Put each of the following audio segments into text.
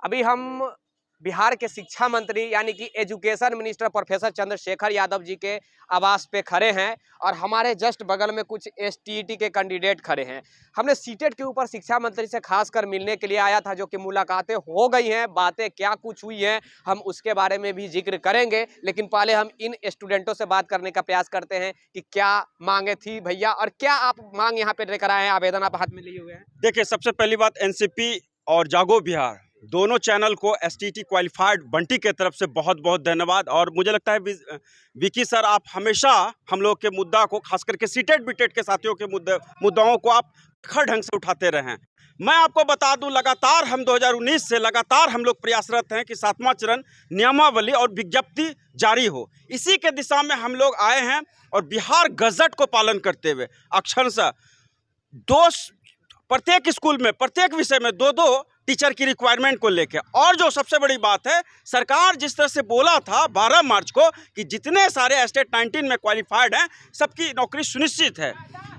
अभी हम बिहार के शिक्षा मंत्री यानी कि education minister professor Chandrashekhar Yadav ji के आवास पे खड़े हैं और हमारे जस्ट बगल में कुछ एसटीईटी के कैंडिडेट खड़े हैं। हमने सीटेट के ऊपर शिक्षा मंत्री से खासकर मिलने के लिए आया था, जो कि मुलाकातें हो गई हैं, बातें क्या कुछ हुई हैं हम उसके बारे में भी जिक्र करेंगे। लेकिन पहले हम इन स्टूडेंटों से बात करने का प्रयास करते हैं कि क्या मांगे थी भैया, और क्या आप मांग यहाँ पे लेकर आए हैं, आवेदन आप हाथ में लिए हुए हैं। देखिए, सबसे पहली बात एनसीपी और जागो बिहार दोनों चैनल को एसटीटी क्वालिफाइड बंटी के तरफ से बहुत बहुत धन्यवाद। और मुझे लगता है विकी सर, आप हमेशा हम लोग के मुद्दा को, खास करके सीटेट बीटेट के साथियों के मुद्दाओं को आप खर ढंग से उठाते रहे। मैं आपको बता दूं, लगातार हम 2019 से लगातार हम लोग प्रयासरत हैं कि 7वां चरण नियमावली और विज्ञप्ति जारी हो। इसी के दिशा में हम लोग आए हैं और बिहार गजट को पालन करते हुए अक्षरशः प्रत्येक स्कूल में प्रत्येक विषय में 2-2 टीचर की रिक्वायरमेंट को लेकर। और जो सबसे बड़ी बात है, सरकार जिस तरह से बोला था 12 मार्च को कि जितने सारे स्टेट 19 में क्वालिफाइड हैं सबकी नौकरी सुनिश्चित है,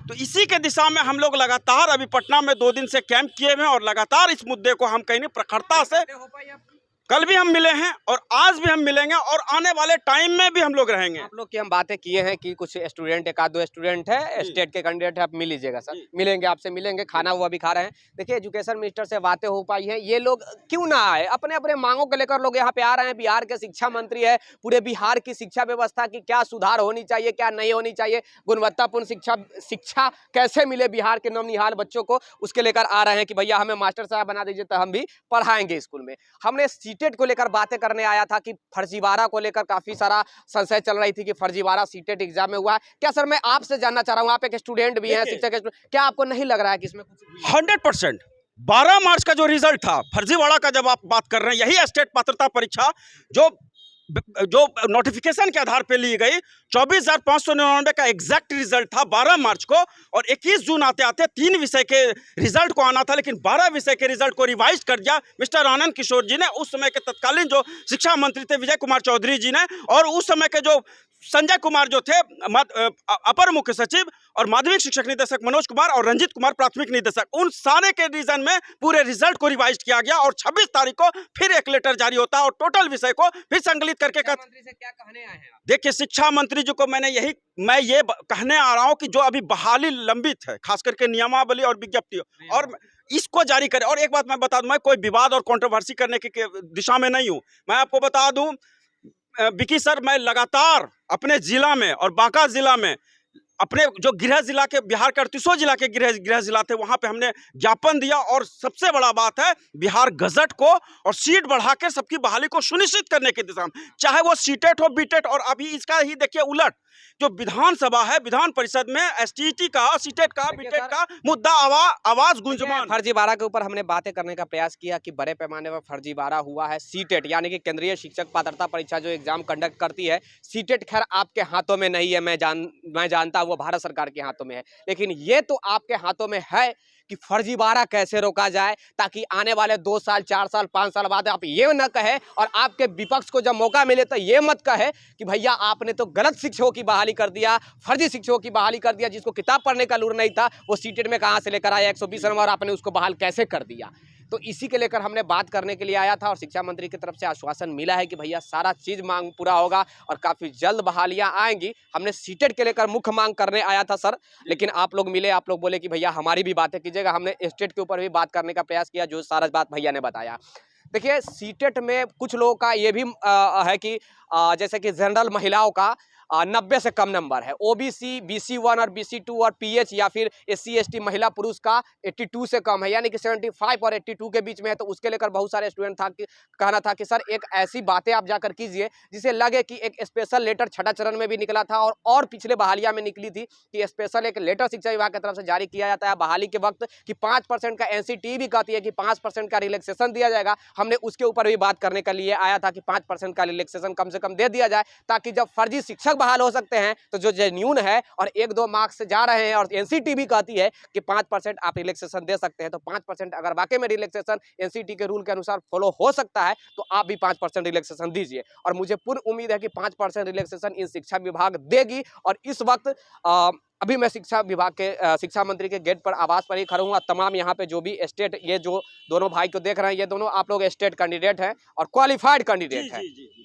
तो इसी के दिशा में हम लोग लगातार अभी पटना में 2 दिन से कैंप किए हुए हैं और लगातार इस मुद्दे को हम कहीं प्रखरता से, कल भी हम मिले हैं और आज भी हम मिलेंगे और आने वाले टाइम में भी हम लोग रहेंगे। आप लोग की हम बातें किए हैं कि कुछ स्टूडेंट, एक आध दो स्टूडेंट है स्टेट के कैंडिडेट है, आप मिल लीजिएगा सर, मिलेंगे आपसे, मिलेंगे, खाना वो अभी खा रहे हैं। देखिए, एजुकेशन मिनिस्टर से बातें हो पाई हैं, ये लोग क्यों ना आए, अपने अपने मांगों को लेकर लोग यहाँ पे आ रहे हैं। बिहार के शिक्षा मंत्री है, पूरे बिहार की शिक्षा व्यवस्था की क्या सुधार होनी चाहिए, क्या नहीं होनी चाहिए, गुणवत्तापूर्ण शिक्षा कैसे मिले बिहार के नवनिहाल बच्चों को, उसके लेकर आ रहे हैं कि भैया हमें मास्टर साहब बना दीजिए तो हम भी पढ़ाएंगे स्कूल में। हमने सीटेट को लेकर बातें करने आया था कि फर्जीवाड़ा को लेकर काफी सारा संशय चल रही थी कि फर्जीवाड़ा सीटेट एग्जाम में हुआ है। क्या सर, मैं आपसे जानना चाह रहा हूँ, आप एक स्टूडेंट भी हैं, शिक्षक के, क्या आपको नहीं लग रहा है कि इसमें कुछ 100% 12 मार्च का जो रिजल्ट था फर्जीवाड़ा का, जब आप बात कर रहे हैं, यही स्टेट पात्रता परीक्षा जो नोटिफिकेशन के आधार पे ली गई 24,599 का एग्जैक्ट रिजल्ट था 12 मार्च को, और 21 जून आते आते 3 विषय के रिजल्ट को आना था, लेकिन 12 विषय के रिजल्ट को रिवाइज कर दिया मिस्टर आनंद किशोर जी ने, उस समय के तत्कालीन जो शिक्षा मंत्री थे विजय कुमार चौधरी जी ने, और उस समय के जो संजय कुमार जो थे अपर मुख्य सचिव, और माध्यमिक शिक्षक निदेशक मनोज कुमार, और रंजित कुमार प्राथमिक निदेशक, उन सारे के रीजन में पूरे रिजल्ट को रिवाइज किया गया और 26 तारीख को फिर एक लेटर जारी होता है और टोटल विषय को फिर संकलित करके मंत्री से क्या कहने आए हैं? देखिए, शिक्षा मंत्री जी को मैं ये कहने आ रहा हूं कि जो अभी बहाली लंबित है, खास करके नियमावली और विज्ञप्ति, और इसको जारी करें। और एक बात मैं बता दूं, मैं कोई विवाद और कंट्रोवर्सी करने की दिशा में नहीं हूं। मैं आपको बता दूं विकी सर, मैं लगातार अपने जिला में और बांका जिला में, अपने जो गृह जिला के, बिहार के 38 जिला के गृह जिला थे, वहां पे हमने ज्ञापन दिया। और सबसे बड़ा बात है, बिहार गजट को और सीट बढ़ाकर सबकी बहाली को सुनिश्चित करने की दिशा में, चाहे वो सीटेट हो बीटेट। और अभी इसका ही देखिए उलट, जो विधानसभा है, विधान परिषद में एसटीटी का, सीटेट का, बीटेट का मुद्दा आवाज गुंजमान। फर्जीवाड़ा के ऊपर हमने बातें करने का प्रयास किया कि बड़े पैमाने पर फर्जीवाड़ा हुआ है। सीटेट यानी कि केंद्रीय शिक्षक पात्रता परीक्षा जो एग्जाम कंडक्ट करती है, सीटेट खैर आपके हाथों में नहीं है, मैं जानता हूं वो भारत सरकार के हाथों में है, लेकिन ये तो आपके हाथों में है कि फर्जीवाड़ा कैसे रोका जाए, ताकि आने वाले 2 साल 4 साल 5 साल बाद आप ये न कहे, और आपके विपक्ष को जब मौका मिले तो ये मत कहे कि भैया आपने तो गलत शिक्षकों की बहाली कर दिया, फर्जी शिक्षकों की बहाली कर दिया, जिसको किताब पढ़ने का लूर नहीं था वो सीटेट में कहाँ से लेकर आया 120 नंबर, आपने उसको बहाल कैसे कर दिया। तो इसी के लेकर हमने बात करने के लिए आया था और शिक्षा मंत्री की तरफ से आश्वासन मिला है कि भैया सारा चीज मांग पूरा होगा और काफी जल्द बहालियां आएंगी। हमने सीटेट के लेकर मुख्य मांग करने आया था सर, लेकिन आप लोग मिले, आप लोग बोले कि भैया हमारी भी बातें कीजिएगा। हमने स्टेट के ऊपर भी बात करने का प्रयास किया, जो सारा बात भैया ने बताया। देखिए, सीटेट में कुछ लोगों का ये भी है कि जैसे कि जनरल महिलाओं का 90 से कम नंबर है, ओबीसी BC1 और BC2 और PH या फिर SC ST महिला पुरुष का 82 से कम है, यानी कि 75 और 82 के बीच में है। तो उसके लेकर बहुत सारे स्टूडेंट था कि कहना था कि सर एक ऐसी बातें आप जाकर कीजिए जिसे लगे कि एक स्पेशल लेटर छठा चरण में भी निकला था और पिछले बहालिया में निकली थी कि स्पेशल एक लेटर शिक्षा विभाग की तरफ से जारी किया जाता है बहाली के वक्त कि 5% का NCT भी कहती है कि 5% का रिलैक्सेशन दिया जाएगा। हमने उसके ऊपर भी बात करने के लिए आया था कि 5% का रिलैक्सेशन कम से कम दे दिया जाए, ताकि जब फर्जी शिक्षक बहाल हो सकते हैं तो जो जेन्यून है और 1-2 मार्क्स से जा रहे हैं और एनसीटी भी कहती है कि 5% आप रिलैक्सेशन दे सकते हैं, तो 5% अगर वाकई में रिलैक्सेशन एनसीटी के रूल के अनुसार फॉलो हो सकता है तो आप भी 5% रिलैक्सेशन दीजिए। और मुझे पूर्ण उम्मीद है कि 5% रिलैक्सेशन इन शिक्षा विभाग देगी। और इस वक्त अभी मैं शिक्षा विभाग के शिक्षा मंत्री के गेट पर आवास पर ही खड़ा हूँ। तमाम यहाँ पे जो भी स्टेट, ये जो दोनों भाई को देख रहे हैं, ये दोनों आप लोग स्टेट कैंडिडेट हैं और क्वालिफाइड कैंडिडेट है।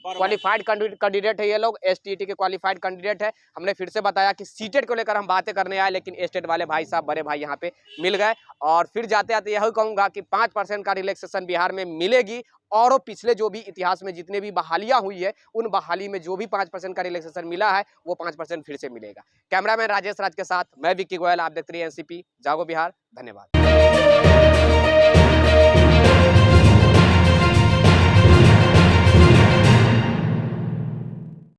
क्वालिफाइड कैंडिडेट है ये लोग, एसटीईटी के क्वालिफाइड कैंडिडेट है। हमने फिर से बताया कि सीटेट को लेकर हम बातें करने आए, लेकिन स्टेट वाले भाई साहब, बड़े भाई यहाँ पे मिल गए। और फिर जाते आते यही कहूँगा कि 5% का रिलैक्सेशन बिहार में मिलेगी, और पिछले जो भी इतिहास में जितने भी बहालियां हुई है, उन बहाली में जो भी 5% का रिलैक्सेशन मिला है, वो 5% फिर से मिलेगा। कैमरामैन राजेश राज के साथ मैं विक्की गोयल, आप देखते रहिए एनसीपी जागो बिहार। धन्यवाद।